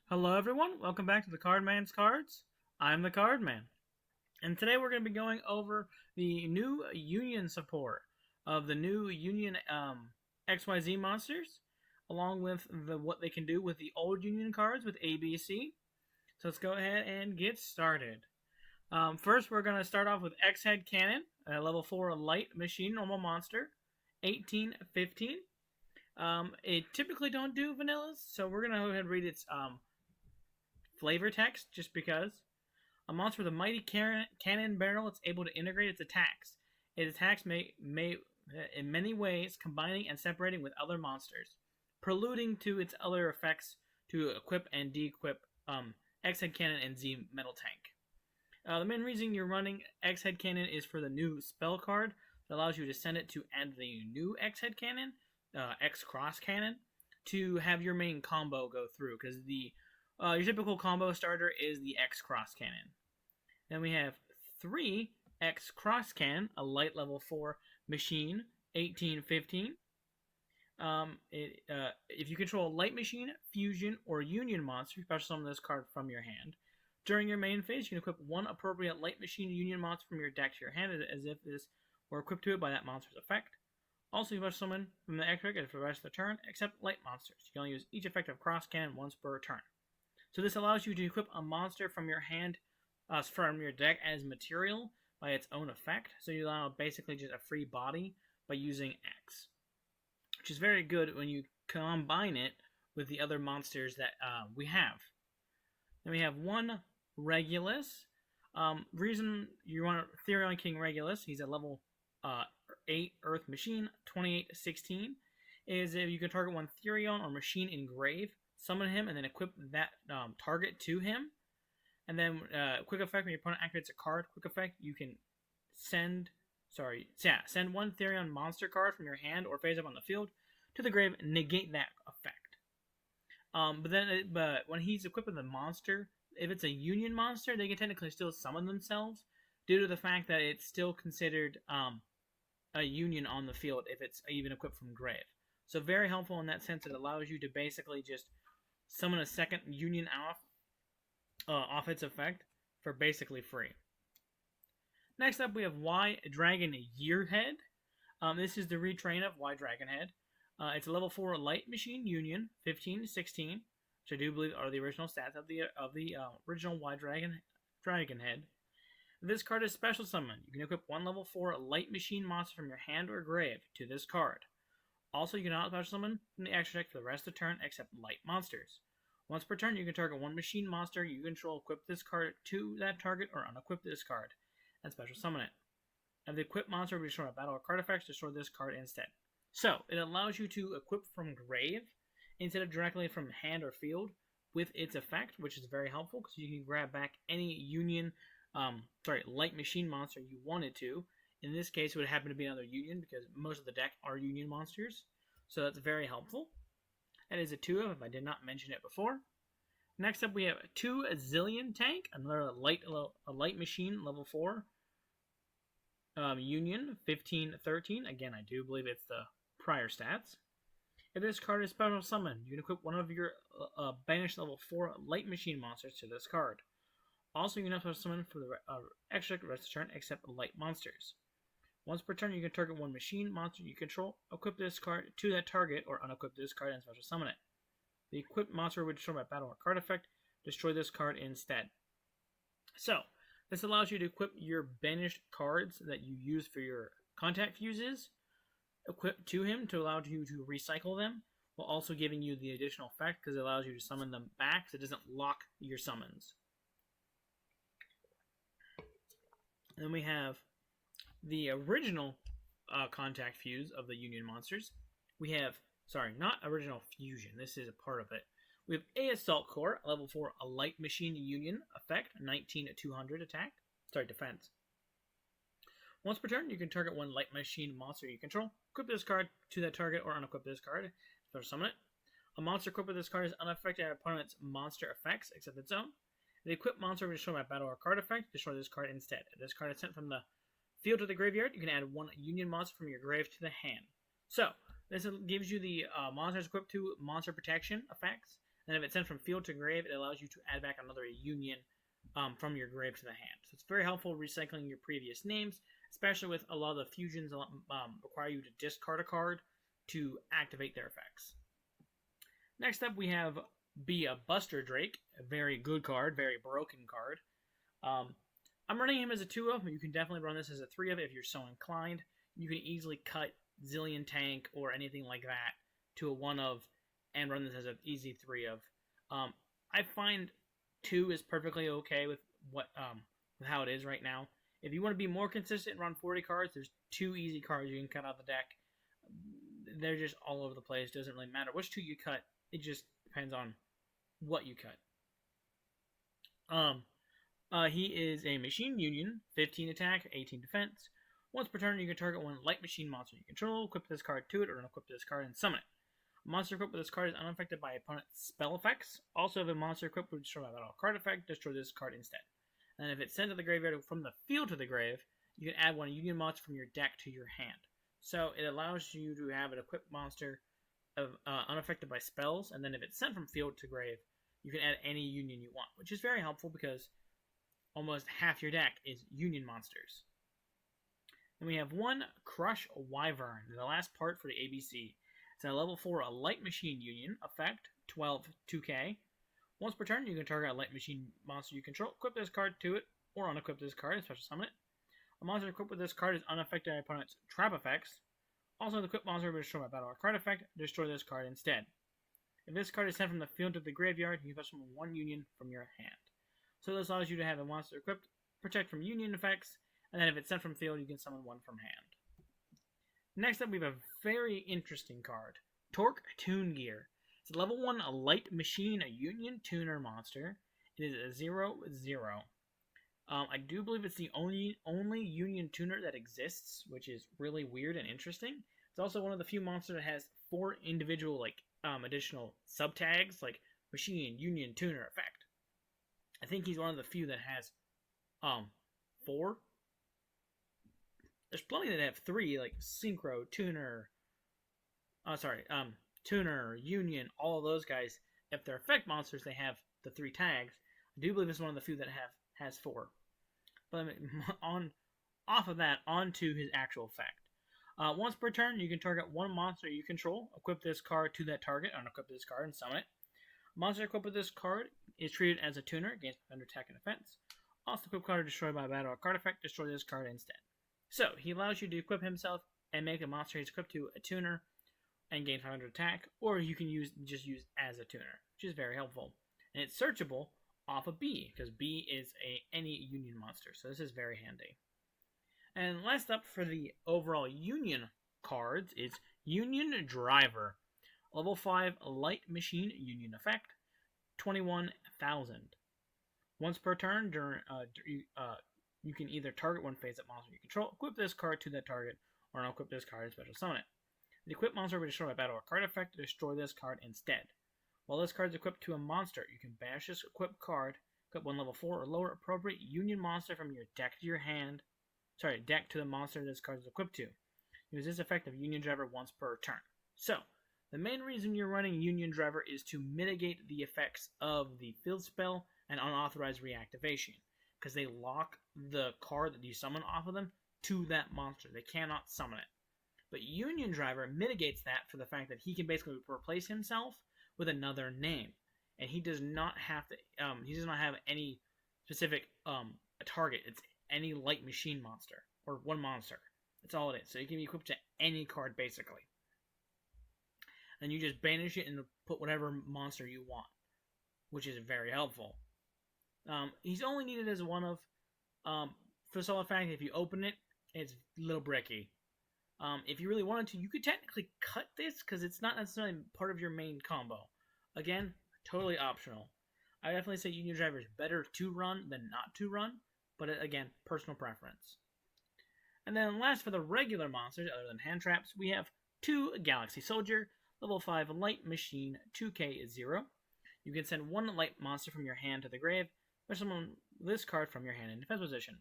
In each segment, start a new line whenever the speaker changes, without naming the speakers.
Hello everyone, welcome back to the Cardman's Cards. I'm the Cardman. And today we're going to be going over the new Union support of the new Union XYZ monsters, along with what they can do with the old Union cards with ABC. So let's go ahead and get started. First, we're going to start off with X-Head Cannon, a level 4 light machine normal monster, 1815. It typically don't do vanillas, so we're going to go ahead and read its flavor text just because. A monster with a mighty cannon barrel, it's able to integrate its attacks. Its attacks may in many ways combining and separating with other monsters, preluding to its other effects to equip and de-equip X-Head Cannon and Z Metal Tank. The main reason you're running X-Head Cannon is for the new spell card that allows you to send it to add the new X-Head Cannon, X-Cross Cannon, to have your main combo go through, because your typical combo starter is the X-Cross Cannon. Then we have 3 X-Cross Cannon, a light level 4 machine, 1815. If you control a light machine, fusion, or union monster, special summon this card from your hand. During your main phase, you can equip one appropriate light machine union monster from your deck to your hand as if this were equipped to it by that monster's effect. Also, you special summon from the XYZ for the rest of the turn, except light monsters. You can only use each effect of Cross Cannon once per turn. So this allows you to equip a monster from your hand, from your deck as material by its own effect. So you allow basically just a free body by using X, which is very good when you combine it with the other monsters that we have. Then we have 1 Regulus. Reason you want Therion King Regulus, he's a level 8 Earth Machine, 2816, is if you can target 1 Therion or machine engrave, summon him, and then equip that target to him. And then, quick effect, when your opponent activates a card, quick effect, you can send 1 Therion monster card from your hand or face up on the field to the grave, negate that effect. But when he's equipped with a monster, if it's a union monster, they can technically still summon themselves due to the fact that it's still considered a union on the field if it's even equipped from grave. So very helpful in that sense. It allows you to basically just summon a second union off its effect for basically free. Next up, we have Y Dragon Yearhead. This is the retrain of Y Dragonhead. It's a level 4 light machine union, 1516, which I do believe are the original stats of the original Y Dragonhead. This card is special summon. You can equip 1 level 4 light machine monster from your hand or grave to this card. Also, you can not special summon from the XYZ for the rest of the turn except light monsters. Once per turn, you can target 1 machine monster you control, equip this card to that target, or unequip this card, and special summon it. And the equipped monster will be destroyed by battle or card effects, destroy this card instead. So, it allows you to equip from grave instead of directly from hand or field with its effect, which is very helpful because you can grab back any union, light machine monster you wanted to. In this case, it would happen to be another union because most of the deck are union monsters. So that's very helpful. That is a 2 if I did not mention it before. Next up, we have 2 Z-Zillion Tank, another light machine, level 4. Union, 1513. Again, I do believe it's the prior stats. If this card is special summoned, you can equip one of your banished level 4 light machine monsters to this card. Also, you can special summon for the extra rest of the turn except light monsters. Once per turn, you can target 1 machine monster you control, equip this card to that target, or unequip this card and special summon it. The equipped monster will destroy by battle or card effect, destroy this card instead. So, this allows you to equip your banished cards that you use for your contact fuses, equip to him to allow you to recycle them, while also giving you the additional effect because it allows you to summon them back so it doesn't lock your summons. Then we have the original contact fuse of the union monsters. We have, not original fusion, this is a part of it. We have A Assault Core, level 4, a light machine union effect, 19-200 attack, defense. Once per turn, you can target 1 light machine monster you control, equip this card to that target or unequip this card, or summon it. A monster equipped with this card is unaffected by opponent's monster effects except its own. The equipped monster will destroy by battle or card effect, destroy this card instead. If this card is sent from the field to the graveyard, you can add 1 union monster from your grave to the hand. So, this gives you the monsters equipped to monster protection effects, Then if it's sent from field to grave, it allows you to add back another union from your grave to the hand. So it's very helpful recycling your previous names, especially with a lot of the fusions require you to discard a card to activate their effects. Next up, we have Be a Buster Drake, a very good card, very broken card. I'm running him as a 2-of, but you can definitely run this as a 3-of if you're so inclined. You can easily cut Zillion Tank or anything like that to a 1-of and run this as an easy 3-of. I find 2 is perfectly okay with with how it is right now. If you want to be more consistent and run 40 cards, there's 2 easy cards you can cut out of the deck. They're just all over the place. Doesn't really matter which 2 you cut. It just depends on what you cut. He is a Machine Union, 15 attack, 18 defense. Once per turn, you can target one light machine monster you control, equip this card to it, or unequip this card and summon it. A monster equipped with this card is unaffected by opponent's spell effects. Also, if a monster equipped with destroy by battle card effect, destroy this card instead. And if it's sent to the graveyard from the field to the grave, you can add one Union monster from your deck to your hand. So it allows you to have an equipped monster unaffected by spells, and then if it's sent from field to grave, you can add any Union you want, which is very helpful because almost half your deck is Union monsters. And we have one Crush Wyvern, the last part for the ABC. It's a level 4 a Light Machine Union, effect 12 2k. Once per turn, you can target a Light Machine monster you control, equip this card to it, or unequip this card and special summon it. A monster equipped with this card is unaffected by opponent's trap effects. Also, the equipped monster will destroy by battle or card effect, destroy this card instead. If this card is sent from the field to the graveyard, you can special summon one Union from your hand. So this allows you to have a monster equipped, protect from Union effects, and then if it's sent from field, you can summon one from hand. Next up, we have a very interesting card, Torque Tune Gear. It's a level 1 a Light Machine, a Union Tuner monster. It is a 0/0. I do believe it's the only Union Tuner that exists, which is really weird and interesting. It's also one of the few monsters that has 4 individual additional subtags, like Machine, Union, Tuner, Effect. I think he's one of the few that has 4. There's plenty that have 3, like Synchro, Tuner, Tuner, Union, all of those guys. If they're effect monsters, they have the 3 tags. I do believe it's one of the few that has 4. But off of that, onto his actual effect. Once per turn, you can target one monster you control, equip this card to that target, unequip this card, and summon it. A monster equipped with this card is treated as a tuner, gains under attack and defense. Also, equip card destroyed by a battle or card effect, destroy this card instead. So, he allows you to equip himself and make a monster he's equipped to a tuner and gain 500 attack, or you can just use as a tuner, which is very helpful. And it's searchable off of B, because B is any Union monster, so this is very handy. And last up for the overall Union cards is Union Driver. Level 5 Light Machine Union effect, 21,000. Once per turn, you can either target one face-up monster you control, equip this card to that target, or unequip this card and special summon it. The equipped monster will be destroyed by battle or card effect to destroy this card instead. While this card is equipped to a monster, you can banish this equipped card, equip one level 4 or lower appropriate Union monster from your deck to your hand. Deck to the monster this card is equipped to. Use this effect of Union Driver once per turn. So, the main reason you're running Union Driver is to mitigate the effects of the field spell and unauthorized reactivation, because they lock the card that you summon off of them to that monster. They cannot summon it. But Union Driver mitigates that for the fact that he can basically replace himself with another name, and he does not have to. He does not have any specific target. It's any light machine monster or one monster. That's all it is. So you can be equipped to any card basically, and you just banish it and put whatever monster you want, which is very helpful. He's only needed as one of, for the solid fact, if you open it, it's a little bricky. If you really wanted to, you could technically cut this, because it's not necessarily part of your main combo. Again, totally optional. I definitely say Union Driver is better to run than not to run, but again, personal preference. And then last for the regular monsters, other than hand traps, we have 2 Galaxy Soldier, level 5 Light Machine, 2k0. You can send one light monster from your hand to the grave, or summon this card from your hand in defense position.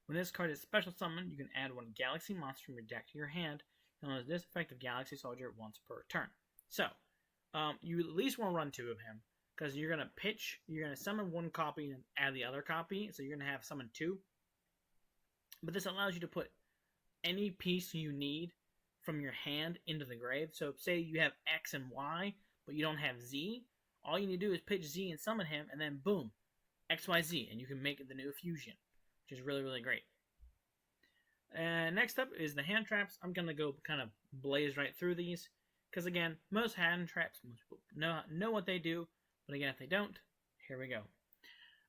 When this card is special summoned, you can add one Galaxy monster from your deck to your hand, and use this effect of Galaxy Soldier once per turn. So, you at least want to run 2 of him. because you're gonna summon one copy and add the other copy, so you're gonna have summon 2. But this allows you to put any piece you need from your hand into the grave. So say you have X and Y, but you don't have Z. All you need to do is pitch Z and summon him, and then boom, XYZ, and you can make the new fusion, which is really, really great. And next up is the hand traps. I'm going to go kind of blaze right through these, because again, most hand traps, most people know what they do, but again, if they don't, here we go.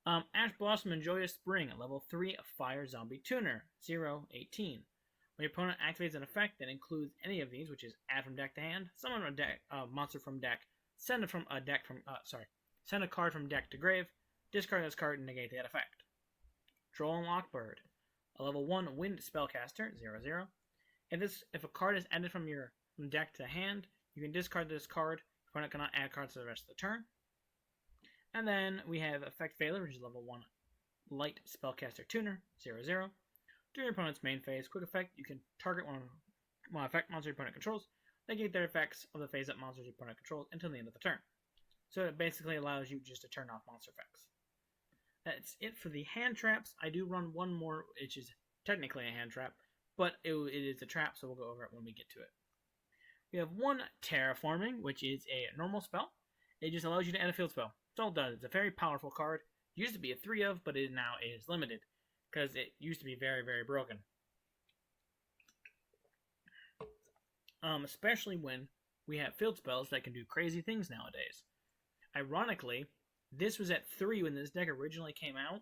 Ash Blossom and Joyous Spring, level 3 Fire Zombie Tuner, 0-18. When your opponent activates an effect that includes any of these, which is add from deck to hand, summon a deck monster from deck, send a card from deck to grave, discard this card and negate that effect. Droll and Lockbird, a level 1 Wind Spellcaster, 0-0. If a card is added from deck to hand, you can discard this card. Your opponent cannot add cards to the rest of the turn. And then we have Effect Failure, which is level 1 Light Spellcaster Tuner, 0-0. During your opponent's main phase, quick effect, you can target one effect monster your opponent controls, negate their effects of the phase up monsters your opponent controls until the end of the turn. So it basically allows you just to turn off monster effects. That's it for the hand traps. I do run one more, which is technically a hand trap, but it is a trap, so we'll go over it when we get to it. We have one Terrafoming, which is a normal spell. It just allows you to add a field spell. That's all it does. It's a very powerful card. It used to be a 3 of, but it now is limited, because it used to be very, very broken. Especially when we have field spells that can do crazy things nowadays. Ironically, this was at 3 when this deck originally came out,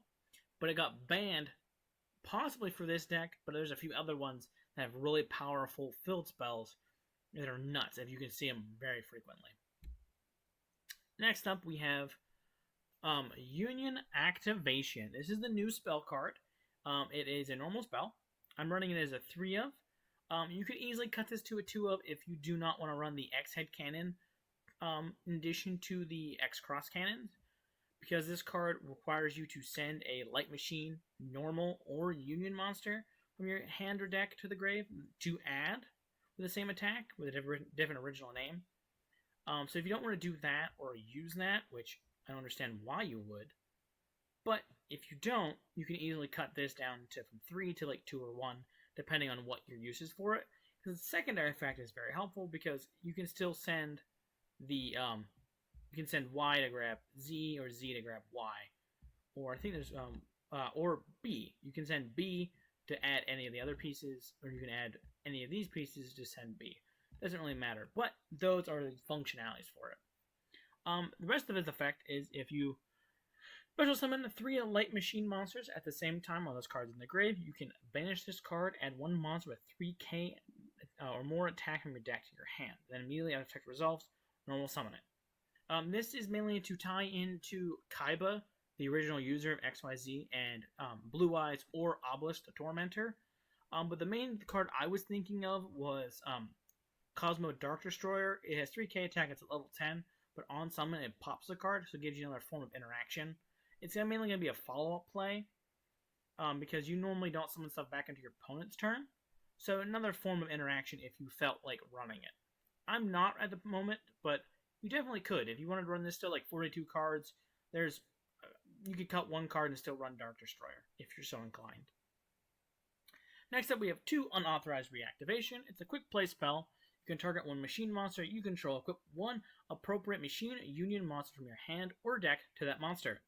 but it got banned possibly for this deck, but there's a few other ones that have really powerful field spells that are nuts, if you can see them very frequently. Next up, we have Union Activation. This is the new spell card. It is a normal spell. I'm running it as a 3 of. You could easily cut this to a 2 of if you do not want to run the X-Head Cannon in addition to the X-Cross Cannons, because this card requires you to send a Light Machine, normal, or Union monster from your hand or deck to the grave to add with the same attack with a different original name. So if you don't want to do that or use that, which I don't understand why you would, but if you don't, you can easily cut this down to from 3 to like 2 or 1, depending on what your use is for it. Because the secondary effect is very helpful, because you can still send the you can send Y to grab Z or Z to grab Y, or I think there's or B. You can send B to add any of the other pieces, or you can add any of these pieces to send B. Doesn't really matter, but those are the functionalities for it. The rest of its effect is if you special summon 3 Light Machine monsters at the same time while this card's in the grave, you can banish this card, add 1 monster with 3k or more attack from your deck to your hand. Then immediately after effect resolves, normal summon it. This is mainly to tie into Kaiba, the original user of XYZ, and Blue Eyes or Obelisk the Tormentor. But the main card I was thinking of was Cosmo Dark Destroyer. It has 3k attack, it's at level 10, but on summon it pops the card, so it gives you another form of interaction. It's mainly going to be a follow-up play, because you normally don't summon stuff back into your opponent's turn. So another form of interaction if you felt like running it. I'm not at the moment, but you definitely could. If you wanted to run this still like 42 cards, you could cut 1 card and still run Dark Destroyer, if you're so inclined. Next up, we have 2 Unauthorized Reactivation. It's a quick play spell. You can target 1 machine monster you control, equip 1 appropriate machine union monster from your hand or deck to that monster.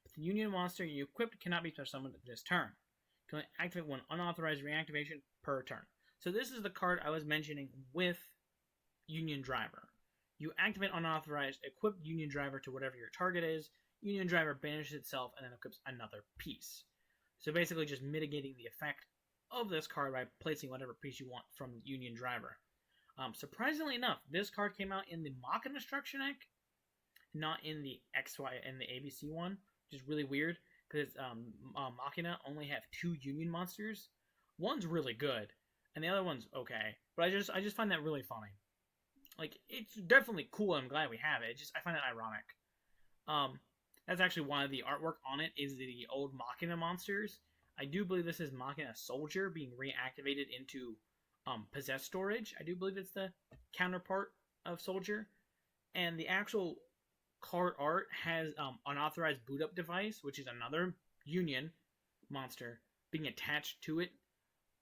But the union monster you equipped cannot be summoned this turn. You can only activate 1 Unauthorized Reactivation per turn. So this is the card I was mentioning with Union Driver. You activate Unauthorized, equip Union Driver to whatever your target is. Union Driver banishes itself and then equips another piece. So basically just mitigating the effect of this card by placing whatever piece you want from Union Driver. Surprisingly enough, this card came out in the Mekk-Knight Destruction deck, not in the XY and the ABC one, which is really weird, because Mekk-Knight only have 2 Union monsters. One's really good, and the other one's okay, but I just find that really funny. Like, it's definitely cool, and I'm glad we have it. I find it ironic. That's actually why the artwork on it is the old Mekk-Knight monsters. I do believe this is Mekk-Knight Soldier being reactivated into Possessed Storage. I do believe it's the counterpart of Soldier. And the actual card art has unauthorized boot up device, which is another union monster being attached to it,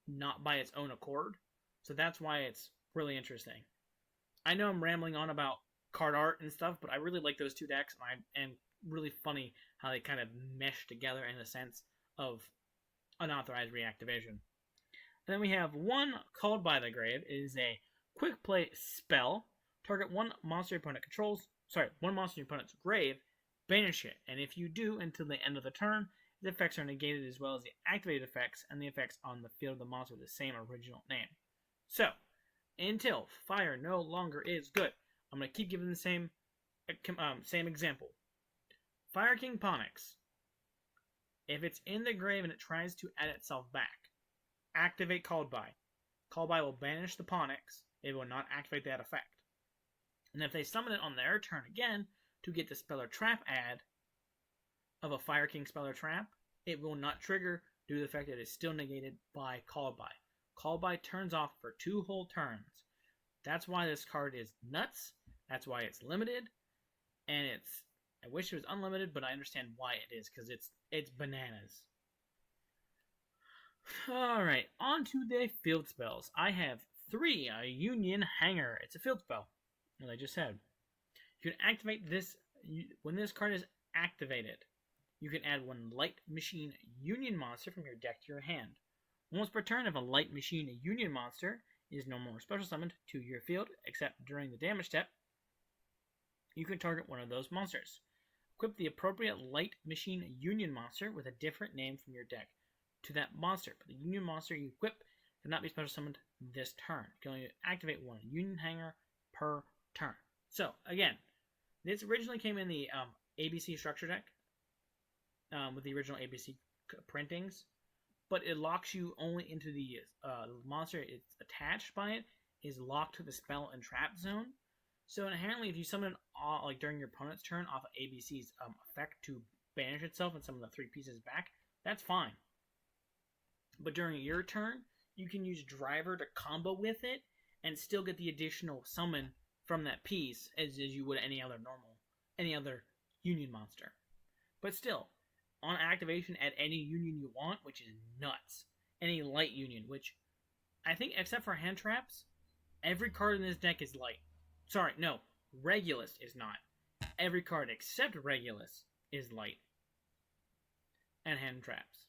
not by its own accord. So that's why it's really interesting. I know I'm rambling on about card art and stuff, but I really like those two decks, and really funny how they kind of mesh together in the sense of unauthorized reactivation. Then we have one Called by the Grave. It is a quick play spell. Target one monster your opponent controls. One monster in your opponent's grave. Banish it, and if you do until the end of the turn, the effects are negated as well as the activated effects and the effects on the field of the monster with the same original name. So, until fire no longer is good, I'm going to keep giving the same example. Fire King Ponix. If it's in the grave and it tries to add itself back, activate Called By. Called By will banish the Ponix. It will not activate that effect. And if they summon it on their turn again to get the spell or trap add of a Fire King spell or trap, it will not trigger due to the fact that it is still negated by Called By. Called By turns off for 2 whole turns. That's why this card is nuts. That's why it's limited. And I wish it was unlimited, but I understand why it is, because it's bananas. Alright, on to the field spells. I have 3. A Union Hanger. It's a field spell, as I just said. You can activate this. When this card is activated, you can add 1 Light Machine Union monster from your deck to your hand. Once per turn, if a Light Machine Union monster is no more special summoned to your field, except during the damage step, you can target one of those monsters. Equip the appropriate Light Machine Union monster with a different name from your deck to that monster, but the Union monster you equip cannot be special summoned this turn. You can only activate 1 Union Hanger per turn. So, again, this originally came in the ABC structure deck with the original ABC printings, but it locks you only into the monster it's attached by it is locked to the spell and trap zone. So inherently, if you summon it during your opponent's turn off of ABC's effect to banish itself and summon the 3 pieces back, that's fine. But during your turn, you can use Driver to combo with it and still get the additional summon from that piece as you would any other Union monster. But still, on activation, add any Union you want, which is nuts. Any Light Union, which I think, except for hand traps, every card in this deck is light. Sorry, no, Regulus is not. Every card except Regulus is light. And hand traps.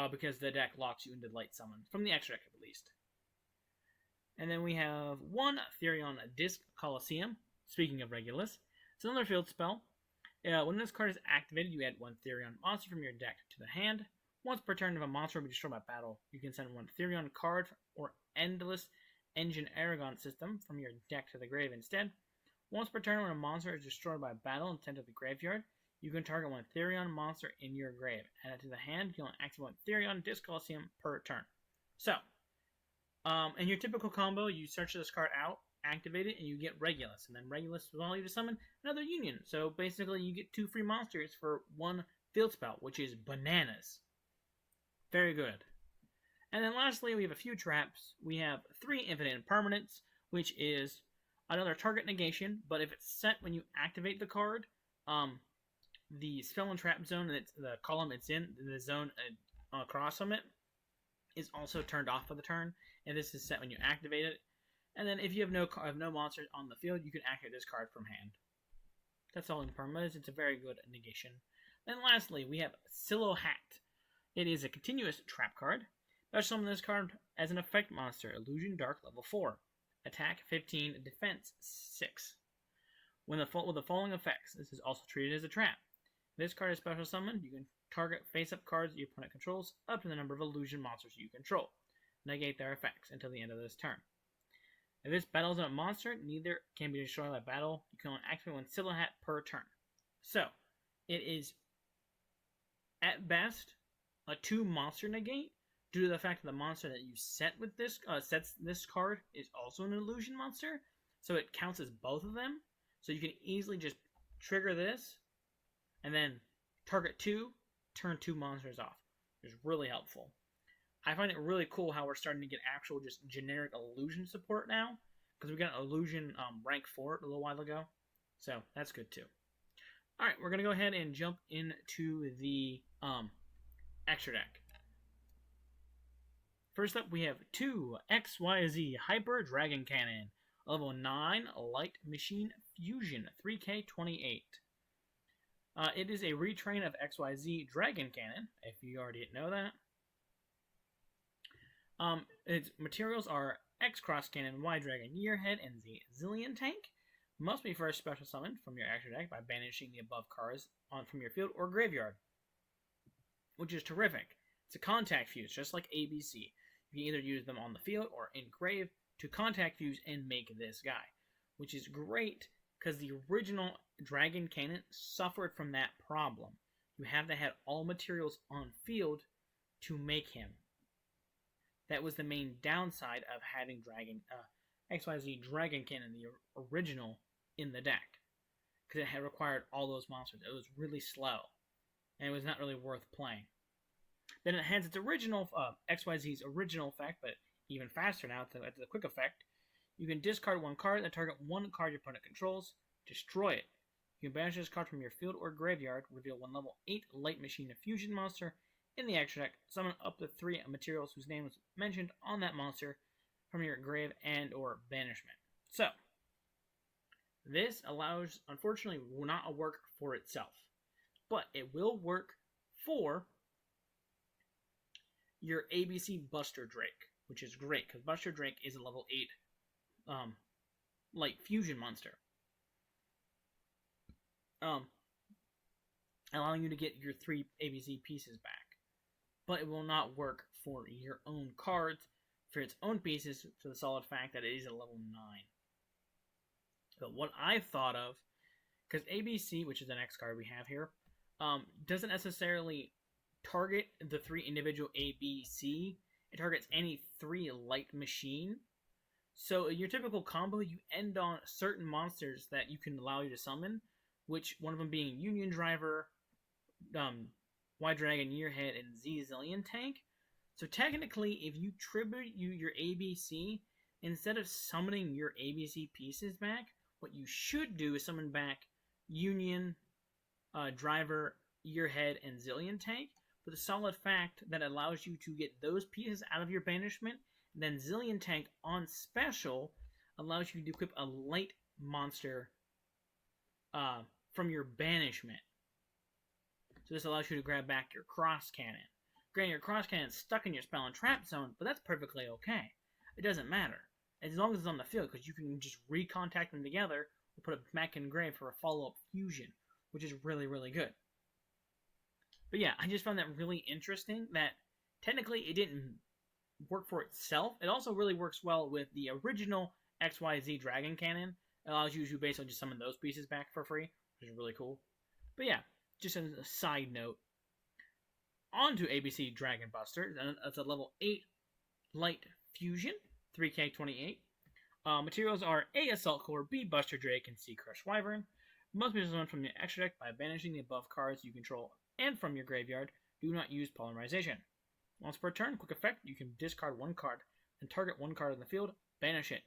Because the deck locks you into light summon. From the extra deck, at least. And then we have 1 Therion Discolosseum. Speaking of Regulus. It's another field spell. When this card is activated, you add 1 Therion monster from your deck to the hand. Once per turn, if a monster will be destroyed by battle, you can send 1 Therion card or Endless Engine Aragon system from your deck to the grave instead. Once per turn, when a monster is destroyed by battle and sent to the graveyard, you can target 1 Therion monster in your grave. Add it to the hand, you can only activate 1 Therion Discolosseum per turn. So, in your typical combo, you search this card out, activate it, and you get Regulus. And then Regulus will allow you to summon another Union. So basically, you get 2 free monsters for 1 field spell, which is bananas. Very good. And then lastly, we have a few traps. We have 3 Infinite Impermanence, which is another target negation, but if it's set when you activate the card, the spell and trap zone, and the column it's in, the zone across from it, is also turned off for the turn, and this is set when you activate it. And then if you have no monsters on the field, you can activate this card from hand. That's all Impermanence. It's a very good negation. Then lastly, we have Silhouhatte. It is a continuous trap card. Special summon this card as an effect monster, Illusion Dark level 4. Attack 15, defense 6. With the following effects, this is also treated as a trap. If this card is special summoned, you can target face-up cards your opponent controls up to the number of illusion monsters you control. Negate their effects until the end of this turn. If this battles a monster, neither can be destroyed by battle. You can only activate 1 Silhouhatte per turn. So, it is, at best, a 2 monster negate, due to the fact that the monster that you set with this sets this card is also an illusion monster, so it counts as both of them. So you can easily just trigger this, and then target 2, turn 2 monsters off. It's really helpful. I find it really cool how we're starting to get actual just generic illusion support now, because we got illusion rank 4 a little while ago, so that's good too. Alright, we're going to go ahead and jump into the ExtraDeck. First up, we have 2 XYZ-hyper Dragon Cannon, level 9 Light Machine Fusion, 3K28. It is a retrain of XYZ Dragon Cannon, if you already didn't know that. Its materials are X Cross Cannon, Y Dragon Yearhead, and Z-Zillion Tank. Must be first special summoned from your extra deck by banishing the above cards from your field or graveyard, which is terrific. It's a contact fuse, just like ABC. You can either use them on the field or in grave to contact fuse and make this guy, which is great because the original Dragon Cannon suffered from that problem. You have to have all materials on field to make him. That was the main downside of having XYZ Dragon Cannon, the original, in the deck, because it had required all those monsters. It was really slow, and it was not really worth playing. Then it has its original, XYZ's original effect, but even faster now. It's a quick effect. You can discard one card and target one card your opponent controls. Destroy it. You can banish this card from your field or graveyard. Reveal one level 8 Light Machine Fusion monster in the extra deck. Summon up to 3 materials whose name was mentioned on that monster from your grave and or banishment. So, this allows, unfortunately, will not work for itself, but it will work for your ABC Buster Drake, which is great, because Buster Drake is a level 8 Light Fusion monster. Allowing you to get your 3 ABC pieces back. But it will not work for your own cards, for its own pieces, for the solid fact that it is a level 9. But what I've thought of, because ABC, which is the next card we have here, doesn't necessarily target the 3 individual ABC. It targets any 3 light machine. So in your typical combo, you end on certain monsters that you can allow you to summon, which one of them being Union Driver, Y Dragon Yearhead, and Z-Zillion Tank. So technically, if you tribute your ABC, instead of summoning your ABC pieces back, what you should do is summon back Union, Driver, Yearhead, and Zillion Tank, for the solid fact that allows you to get those pieces out of your banishment. And then Zillion Tank on special allows you to equip a light monster from your banishment. So this allows you to grab back your Cross Cannon. Granted, your Cross Cannon is stuck in your spell and trap zone, but that's perfectly okay. It doesn't matter, as long as it's on the field, because you can just recontact them together or put it back in grave for a follow-up fusion, which is really, really good. But yeah, I just found that really interesting, that technically it didn't work for itself. It also really works well with the original XYZ Dragon Cannon. It allows you to basically just summon those pieces back for free, which is really cool. But yeah, just as a side note, on to ABC Dragon Buster. That's a level 8 Light Fusion, 3K28. Materials are A Assault Core, B Buster Drake, and C Crush Wyvern. Must be summoned from your extra deck by banishing the above cards you control and from your graveyard. Do not use Polymerization. Once per turn, quick effect, you can discard one card, then target one card in the field, banish it.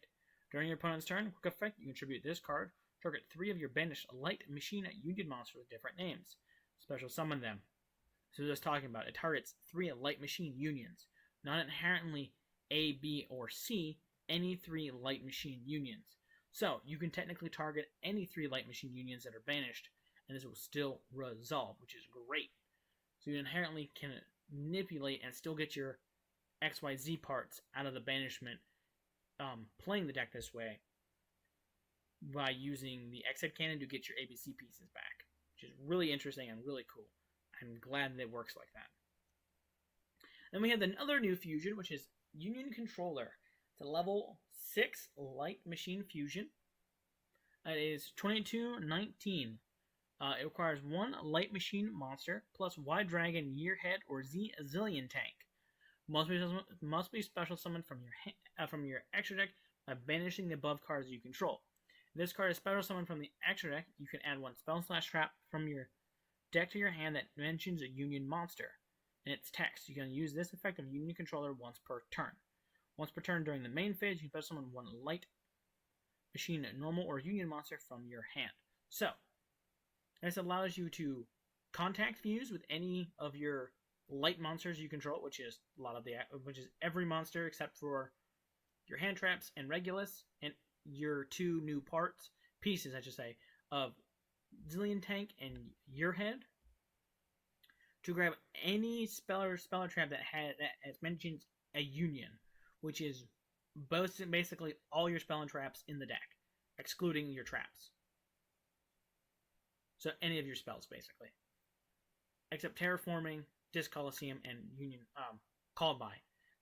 During your opponent's turn, quick effect, you contribute this card, target 3 of your banished Light Machine Union monsters with different names. Special summon them. So just talking about, it targets 3 Light Machine Unions, not inherently A, B, or C, any 3 Light Machine Unions. So, you can technically target any 3 Light Machine Unions that are banished, and this will still resolve, which is great. So you inherently can manipulate and still get your XYZ parts out of the banishment, playing the deck this way, by using the X-Head Cannon to get your ABC pieces back, which is really interesting and really cool. I'm glad that it works like that. Then we have another new fusion, which is Union Controller. It's a level 6 Light Machine Fusion. It is 2219. It requires 1 Light Machine monster plus Y Dragon Yearhead or Z-Zillion Tank. Must be special summoned from your extra deck by banishing the above cards you control. If this card is special summoned from the extra deck, you can add 1 spell/trap from your deck to your hand that mentions a Union monster. In its text, you can use this effect of Union Controller once per turn. Once per turn during the main phase, you can special summon 1 Light Machine Normal or Union monster from your hand. So, This allows you to contact fuse with any of your light monsters you control, which is every monster except for your hand traps and Regulus, and your two new pieces, I should say, of Z-Zillion Tank and your head, to grab any speller trap that mentions a union, which is basically all your spell and traps in the deck, excluding your traps. So any of your spells, basically. Except Terrafoming, Discolosseum, and Union Called By,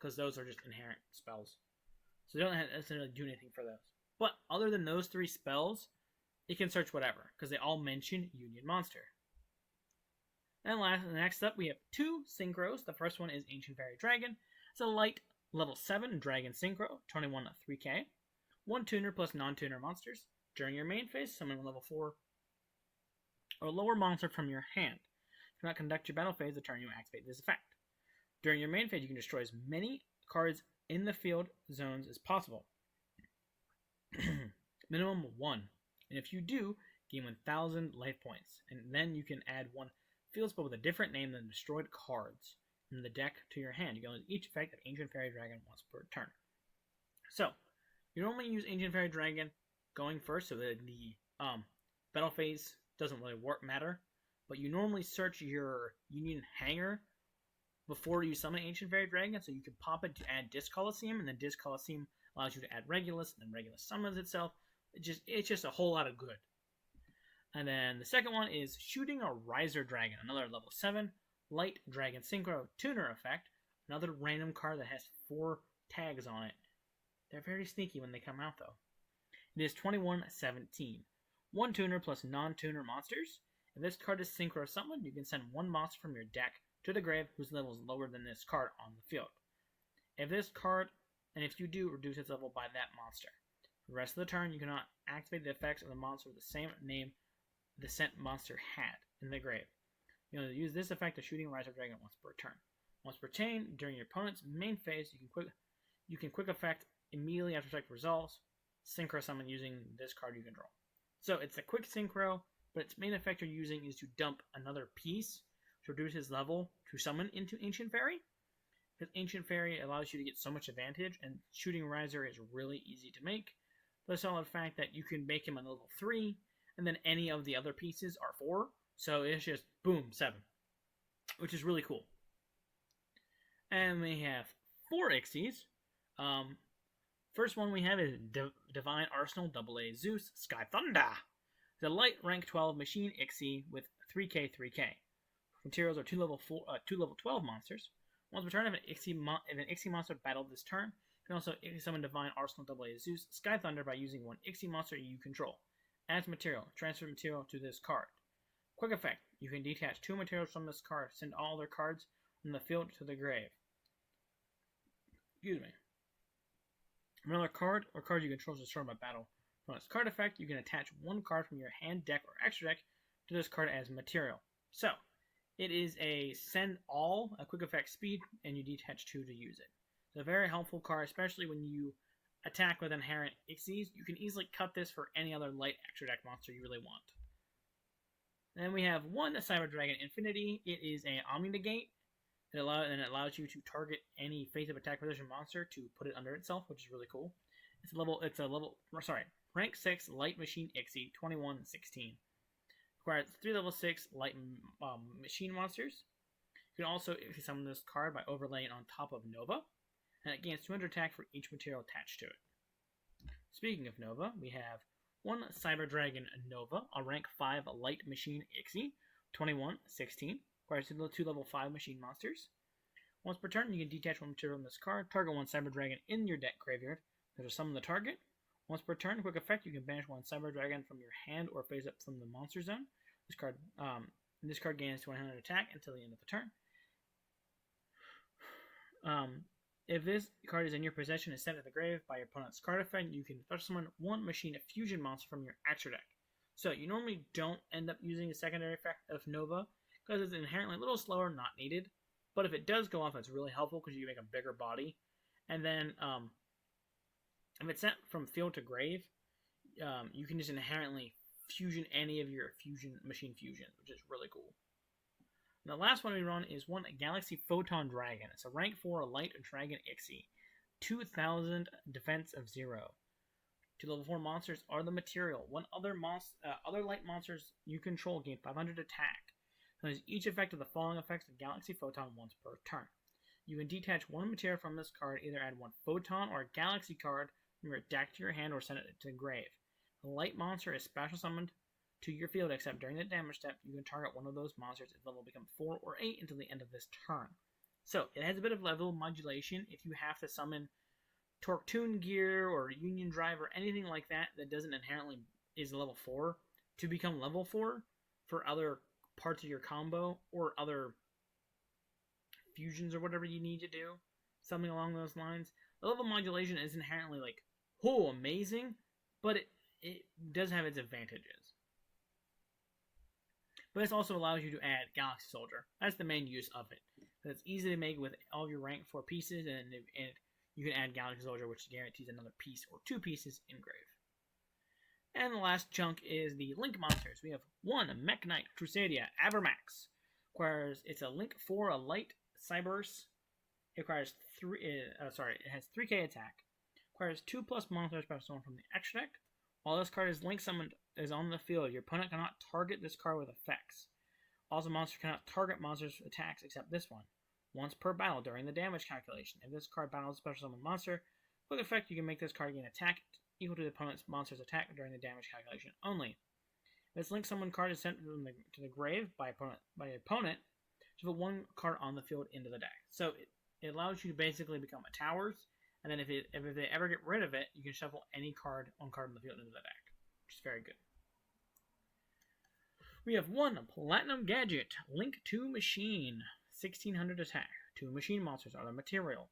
because those are just inherent spells. So you don't necessarily do anything for those. But other than those 3 spells, it can search whatever, because they all mention Union Monster. And next up, we have 2 Synchros. The first one is Ancient Fairy Dragon. It's a light level 7 Dragon Synchro, 21 3k. 1 tuner plus non-tuner monsters. During your main phase, summon a level 4 or lower monster from your hand. Do not conduct your battle phase the turn you activate this effect. During your main phase, you can destroy as many cards in the field zones as possible. Minimum 1. And if you do, gain 1,000 life points. And then you can add 1 field spell with a different name than destroyed cards in the deck to your hand. You can use each effect of Ancient Fairy Dragon once per turn. So, you normally use Ancient Fairy Dragon going first, so that the battle phase doesn't really matter. But you normally search your Union Hanger before you summon Ancient Fairy Dragon, so you can pop it to add Discolosseum, and then Discolosseum allows you to add Regulus, and then Regulus summons itself. It's just a whole lot of good. And then the second one is Shooting a Riser Dragon, another level 7 Light Dragon Synchro Tuner effect, another random card that has 4 tags on it. They're very sneaky when they come out, though. It is 21-17. 1 tuner plus non-tuner monsters. If this card is synchro summoned, you can send 1 monster from your deck to the grave whose level is lower than this card on the field. If you do, reduce its level by that monster. For the rest of the turn, you cannot activate the effects of the monster with the same name the sent monster had in the grave. You can use this effect of Shooting Riser Dragon once per turn. Once per chain, during your opponent's main phase, you can quick effect immediately after effect resolves, synchro summon using this card you control. So it's a quick synchro, but its main effect you're using is to dump another piece to reduce his level to summon into Ancient Fairy. Because Ancient Fairy allows you to get so much advantage, and Shooting Riser is really easy to make. The solid fact that you can make him a level 3, and then any of the other pieces are 4. So it's just, boom, 7. Which is really cool. And we have 4 Ixies. First one we have is Divine Arsenal AA-ZEUS Sky Thunder. It's a light rank 12 machine Ixie with 3k 3k. Materials are 2 level 12 monsters. Once per turn, if an Ixie monster battled this turn, you can also summon Divine Arsenal AA-ZEUS Sky Thunder by using 1 Ixie monster you control. Adds material. Transfer material to this card. Quick effect. You can detach 2 materials from this card. Send all their cards from the field to the grave. Excuse me. Another card or card you control is destroyed by battle. From its card effect, you can attach 1 card from your hand, deck, or extra deck to this card as material. So, it is a send all, a quick effect speed, and you detach 2 to use it. It's a very helpful card, especially when you attack with inherent Ixies. You can easily cut this for any other light extra deck monster you really want. Then we have 1 Cyber Dragon Infinity. It is an Omni Negate. It allows you to target any face-up attack position monster to put it under itself, which is really cool. Rank 6 Light Machine Ixie, 21-16. Requires 3 level 6 Light Machine monsters. You can also summon this card by overlaying on top of Nova, and it gains 200 attack for each material attached to it. Speaking of Nova, we have 1 Cyber Dragon Nova, a rank 5 Light Machine Ixie, 21-16. Requires 2 level 5 machine monsters. Once per turn, you can detach 1 material from this card, target 1 Cyber Dragon in your deck graveyard, to summon the target. Once per turn, quick effect, you can banish 1 Cyber Dragon from your hand or face up from the monster zone. This card gains 100 attack until the end of the turn. If this card is in your possession and sent to the grave by your opponent's card effect, you can special summon 1 Machine Fusion monster from your extra deck. So you normally don't end up using a secondary effect of Nova, because it's inherently a little slower, not needed. But if it does go off, it's really helpful because you make a bigger body. And then, if it's sent from field to grave, you can just inherently fusion any of your machine fusions, which is really cool. And the last one we run is one Galaxy Photon Dragon. It's a rank 4 light dragon Ixie. 2000 defense of 0. 2 level 4 monsters are the material. One other light monsters you control gain 500 attack. So each effect of the following effects of Galaxy Photon once per turn. You can detach one material from this card, either add one Photon or a Galaxy card from your deck to your hand or send it to the grave. The light monster is special summoned to your field, except during the damage step, you can target one of those monsters if level becomes 4 or 8 until the end of this turn. So, it has a bit of level modulation. If you have to summon Torque Tune Gear or Union Drive or anything like that that doesn't inherently is level 4, to become level 4 for other parts of your combo or other fusions or whatever you need to do, something along those lines, the level modulation is inherently like, oh, amazing, but it does have its advantages. But this also allows you to add Galaxy Soldier. That's the main use of it. It's easy to make with all of your rank 4 pieces, and you can add Galaxy Soldier, which guarantees another piece or 2 pieces engraved. And the last chunk is the Link monsters. We have one Mekk-Knight, Crusadia, Avramax. It's a Link 4, a light Cyberse. It requires it has 3k attack. Requires 2+ monster special from the ExtraDeck. While this card is Link summoned is on the field, your opponent cannot target this card with effects. Also, monster cannot target monsters' attacks except this one, once per battle during the damage calculation. If this card battles a special summon monster, with effect you can make this card gain attack equal to the opponent's monster's attack during the damage calculation only. This Link summon card is sent to the grave by the opponent to put one card on the field into the deck. So it allows you to basically become a towers, and then if they ever get rid of it, you can shuffle one card on the field into the deck, which is very good. We have one Platinum Gadget, Link 2 Machine, 1600 attack. 2 machine monsters are the material.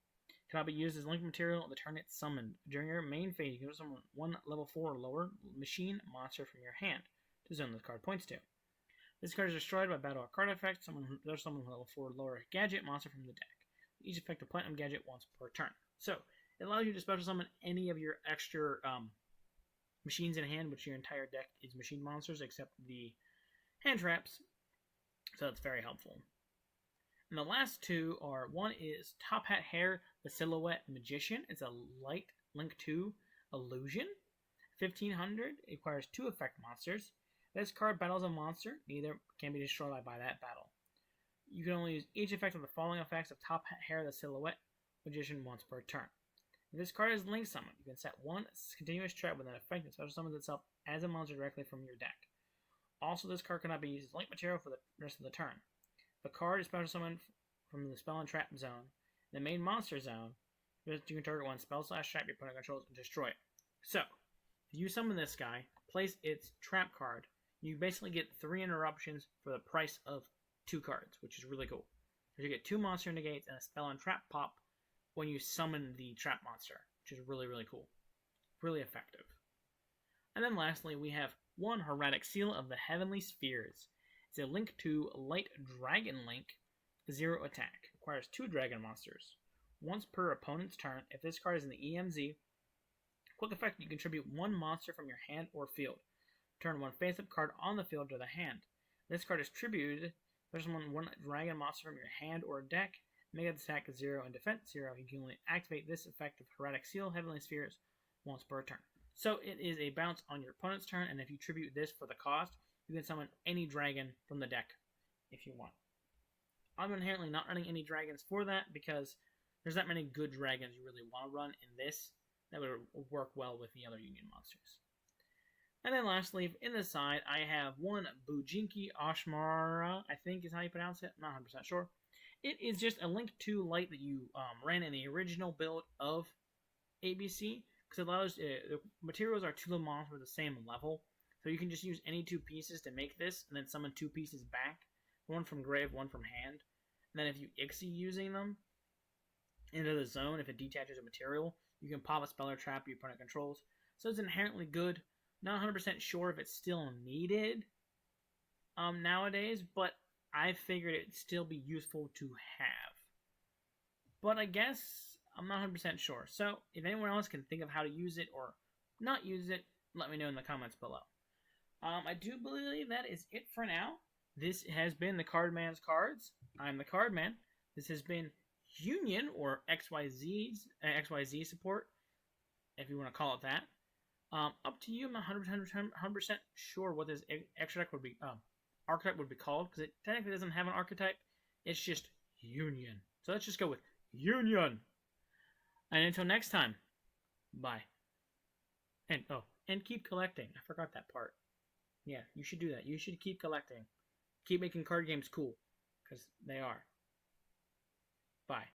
Cannot be used as Link material the turn it's summoned. During your main phase, you can summon one level 4 or lower machine monster from your hand to zone this card points to. This card is destroyed by battle or card effect. Summon level 4 or lower gadget monster from the deck. Each effect of Platinum Gadget once per turn. So, it allows you to special summon any of your extra machines in hand, which your entire deck is machine monsters except the hand traps. So that's very helpful. And the last two are, one is Top Hat Hair, the Silhouhatte Magician. It's a light Link 2 illusion. 1500. It requires 2 effect monsters. This card battles a monster. Neither can be destroyed by that battle. You can only use each effect of the following effects of Top Hat Hair, the Silhouhatte Magician once per turn. If this card is Link summoned, you can set one continuous trap with an effect that special summons itself as a monster directly from your deck. Also, this card cannot be used as Link material for the rest of the turn. The card is special summoned from the spell and trap zone. In the main monster zone, you can target one spell / trap your opponent controls and destroy it. So, if you summon this guy, place its trap card, you basically get 3 interruptions for the price of 2 cards, which is really cool. You get 2 monster negates and a spell and trap pop when you summon the trap monster, which is really, really cool. Really effective. And then lastly, we have one Hieratic Seal of the Heavenly Spheres. It's a Link 2 Light Dragon Link, 0 attack. Requires 2 dragon monsters. Once per opponent's turn, if this card is in the EMZ, quick effect, you contribute 1 monster from your hand or field. Turn 1 face-up card on the field to the hand. This card is tributed. There's one dragon monster from your hand or deck. Make its attack 0 and defense 0. You can only activate this effect of Hieratic Seal, Heavenly Spheres, once per turn. So it is a bounce on your opponent's turn, and if you tribute this for the cost, you can summon any dragon from the deck if you want. I'm inherently not running any dragons for that because there's not many good dragons you really want to run in this that would work well with the other Union monsters. And then lastly, in the side, I have one Bujinki Ashmara, I think is how you pronounce it. I'm not 100% sure. It is just a Link 2 light that you ran in the original build of ABC, because it allows the materials are 2 monsters with the same level, so you can just use any 2 pieces to make this, and then summon 2 pieces back, one from grave, one from hand. And then if you Ixie using them into the zone, if it detaches a material, you can pop a spell or trap your opponent controls. So it's inherently good. Not 100% sure if it's still needed nowadays, but I figured it'd still be useful to have. But I guess I'm not 100% sure. So if anyone else can think of how to use it or not use it, let me know in the comments below. I do believe that is it for now. This has been the Cardman's Cards. I'm the Cardman. This has been Union or XYZ support, if you want to call it that. Up to you. I'm not 100% sure what this extra deck would be, archetype would be called, because it technically doesn't have an archetype. It's just Union. So let's just go with Union. And until next time, bye. And keep collecting. I forgot that part. Yeah, you should do that. You should keep collecting. Keep making card games cool, because they are. Bye.